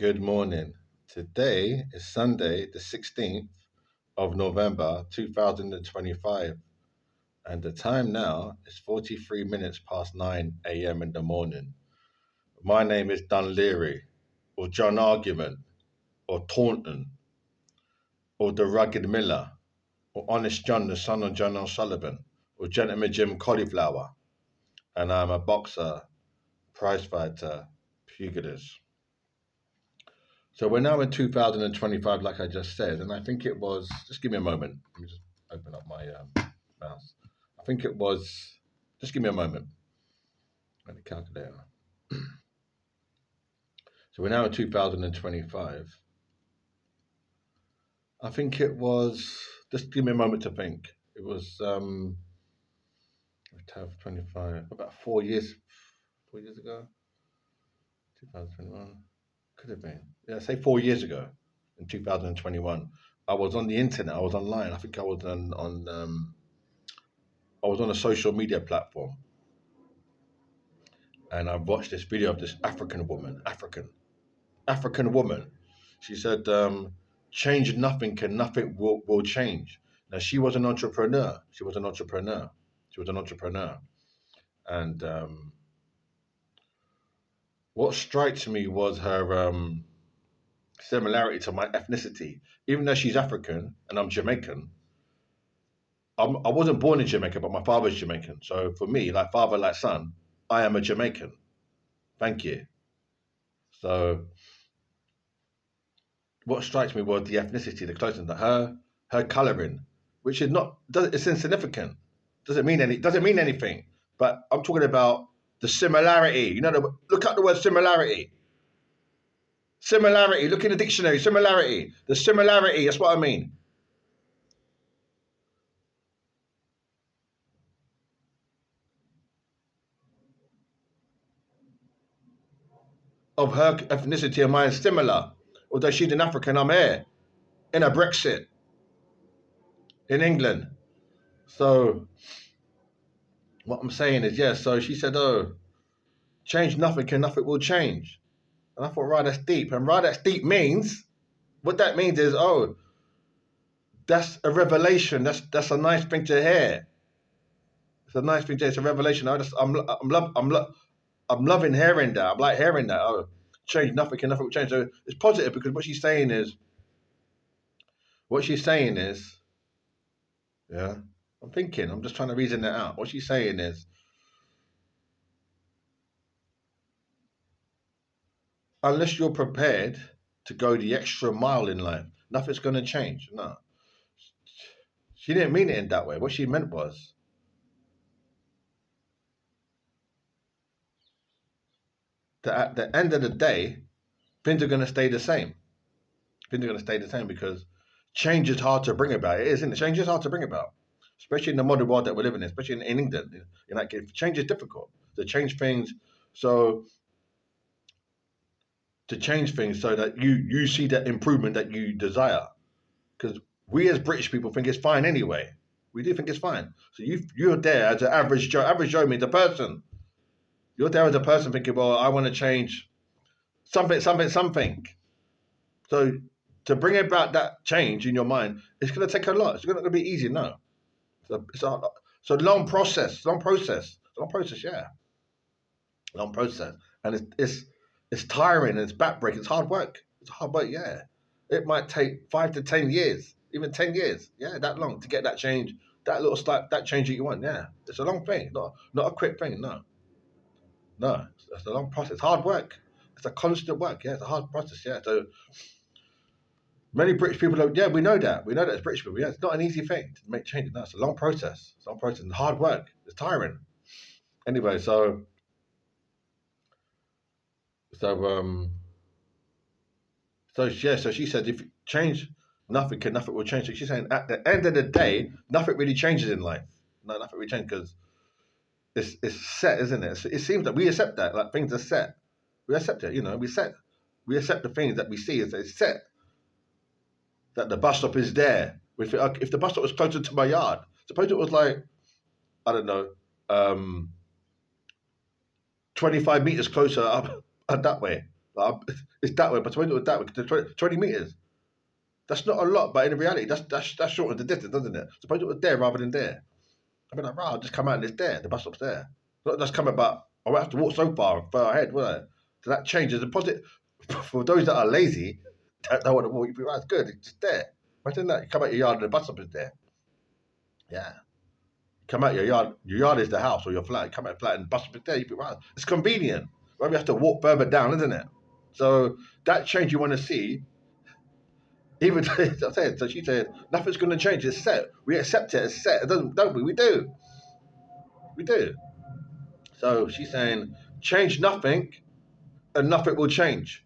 Good morning. Today is Sunday, the 16th of November, 2025, and the time now is 43 minutes past 9 a.m. in the morning. My name is Dun Leary, or John Argument, or Taunton, or The Rugged Miller, or Honest John, the son of John O'Sullivan, or Gentleman Jim Cauliflower, and I'm a boxer, prizefighter, pugilist. So we're now in 2025, like I just said, and I think it was, just give me a moment. Let me just open up my mouse. I think it was, just give me a moment. Let the calculator. So we're now in 2025. I think it was, just give me a moment to think. It was 25, about 4 years ago, 2021. Could have been. Yeah, say 4 years ago, in 2021. I was on the internet. I was online. I think I was I was on a social media platform, and I watched this video of this African woman. She said, "Change nothing, can nothing will change." Now she was an entrepreneur. And what strikes me was her similarity to my ethnicity. Even though she's African and I'm Jamaican, I wasn't born in Jamaica, but my father's Jamaican. So for me, like father, like son, I am a Jamaican. Thank you. So what strikes me was the ethnicity, the closeness, her colouring, which is not, it's insignificant. Doesn't mean anything. But I'm talking about the similarity. Look up the word similarity. Similarity. Look in the dictionary. Similarity. The similarity. That's what I mean. Of her ethnicity and mine is similar. Although she's an African, I'm here in a Brexit in England. So what I'm saying is, yes. So she said, "Oh, change nothing, and nothing will change." And I thought, right, that's deep. And right, that's deep means, what that means is, oh, that's a revelation. That's a nice thing to hear. It's a nice thing to hear. It's a revelation. I'm loving hearing that. I'm like hearing that. Oh, change nothing, and nothing will change. So it's positive because what she's saying is, yeah. I'm just trying to reason that out. What she's saying is, unless you're prepared to go the extra mile in life, nothing's going to change. No. She didn't mean it in that way. What she meant was that at the end of the day, things are going to stay the same. Things are going to stay the same because change is hard to bring about. It is, isn't it? Change is hard to bring about, especially in the modern world that we're living in, especially in England. Change is difficult to change things. So to change things so that you see that improvement that you desire, because we as British people think it's fine anyway. We do think it's fine. So you're there as an average Joe. Average Joe means a person. You're there as a person thinking, well, I want to change something. So to bring about that change in your mind, it's going to take a lot. It's not going to be easy, no. It's a long process. Yeah, long process, and it's tiring and it's backbreaking. It's hard work. Yeah. It might take 5 to 10 years, even 10 years. Yeah, that long to get that change, that change that you want. Yeah, it's a long thing, not a quick thing. No, it's a long process. Hard work. It's a constant work. Yeah, it's a hard process. Yeah, so many British people don't. Yeah, we know that. We know that as British people. Yeah, it's not an easy thing to make changes. No, it's a long process. And hard work. It's tiring. Anyway, so so she said, if you change nothing, nothing will change. So she's saying at the end of the day, nothing really changes in life. No, nothing really changes because it's set, isn't it? It seems that we accept that, like things are set. We accept it. We accept the things that we see as it's set. That the bus stop is there. If the bus stop was closer to my yard, suppose it was like, I don't know, 25 meters closer up that way. Like, it's that way, but 20 was that way, 20 meters. That's not a lot, but in reality, that's shorter the distance, doesn't it? Suppose it was there rather than there. I'd be like, right, I'll just come out and it's there. The bus stop's there. Not just come about, I won't have to walk so far ahead, will I? So that changes the positive. For those that are lazy, that don't want to walk, you'd be right, it's good, it's just there. Imagine that, you come out your yard and the bus stop is there. Yeah. Come out your yard is the house or your flat, you come out flat and the bus stop is there, you'd be right. It's convenient. Maybe you have to walk further down, isn't it? So that change you want to see, even I said, so she said, nothing's going to change. It's set. We accept it. It's set. It doesn't, don't we? We do. We do. So she's saying, change nothing, and nothing will change.